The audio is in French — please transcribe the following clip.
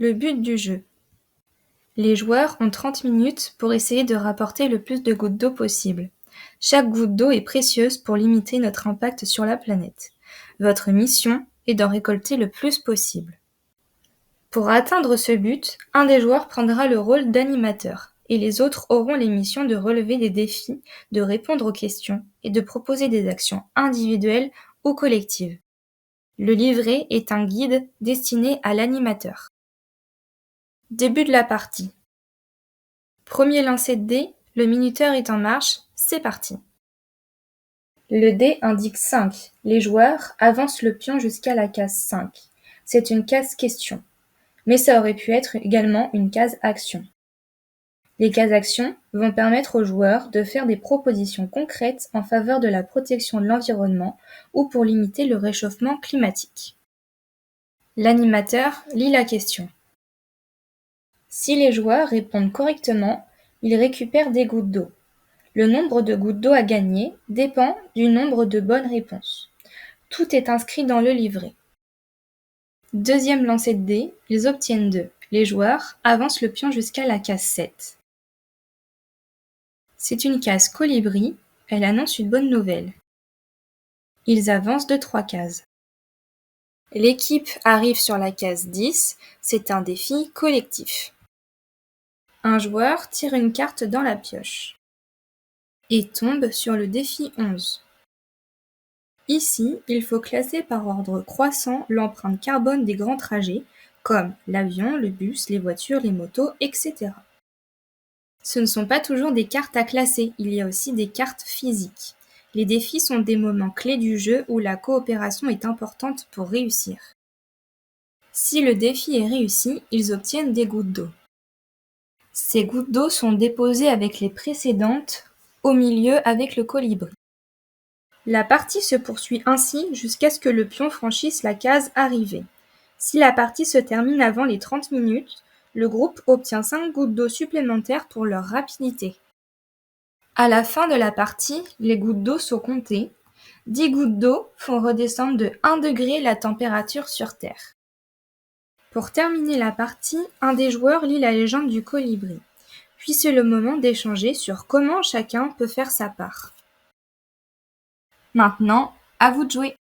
Le but du jeu. Les joueurs ont 30 minutes pour essayer de rapporter le plus de gouttes d'eau possible. Chaque goutte d'eau est précieuse pour limiter notre impact sur la planète. Votre mission est d'en récolter le plus possible. Pour atteindre ce but, un des joueurs prendra le rôle d'animateur et les autres auront les missions de relever des défis, de répondre aux questions et de proposer des actions individuelles ou collectives. Le livret est un guide destiné à l'animateur. Début de la partie. Premier lancer de dés, le minuteur est en marche, c'est parti. Le dé indique 5. Les joueurs avancent le pion jusqu'à la case 5. C'est une case question, mais ça aurait pu être également une case action. Les cases actions vont permettre aux joueurs de faire des propositions concrètes en faveur de la protection de l'environnement ou pour limiter le réchauffement climatique. L'animateur lit la question. Si les joueurs répondent correctement, ils récupèrent des gouttes d'eau. Le nombre de gouttes d'eau à gagner dépend du nombre de bonnes réponses. Tout est inscrit dans le livret. Deuxième lancer de dés, ils obtiennent 2. Les joueurs avancent le pion jusqu'à la case 7. C'est une case colibri, elle annonce une bonne nouvelle. Ils avancent de 3 cases. L'équipe arrive sur la case 10, c'est un défi collectif. Un joueur tire une carte dans la pioche et tombe sur le défi 11. Ici, il faut classer par ordre croissant l'empreinte carbone des grands trajets, comme l'avion, le bus, les voitures, les motos, etc. Ce ne sont pas toujours des cartes à classer, il y a aussi des cartes physiques. Les défis sont des moments clés du jeu où la coopération est importante pour réussir. Si le défi est réussi, ils obtiennent des gouttes d'eau. Ces gouttes d'eau sont déposées avec les précédentes, au milieu avec le colibri. La partie se poursuit ainsi jusqu'à ce que le pion franchisse la case arrivée. Si la partie se termine avant les 30 minutes, le groupe obtient 5 gouttes d'eau supplémentaires pour leur rapidité. À la fin de la partie, les gouttes d'eau sont comptées. 10 gouttes d'eau font redescendre de 1 degré la température sur Terre. Pour terminer la partie, un des joueurs lit la légende du colibri. Puis c'est le moment d'échanger sur comment chacun peut faire sa part. Maintenant, à vous de jouer!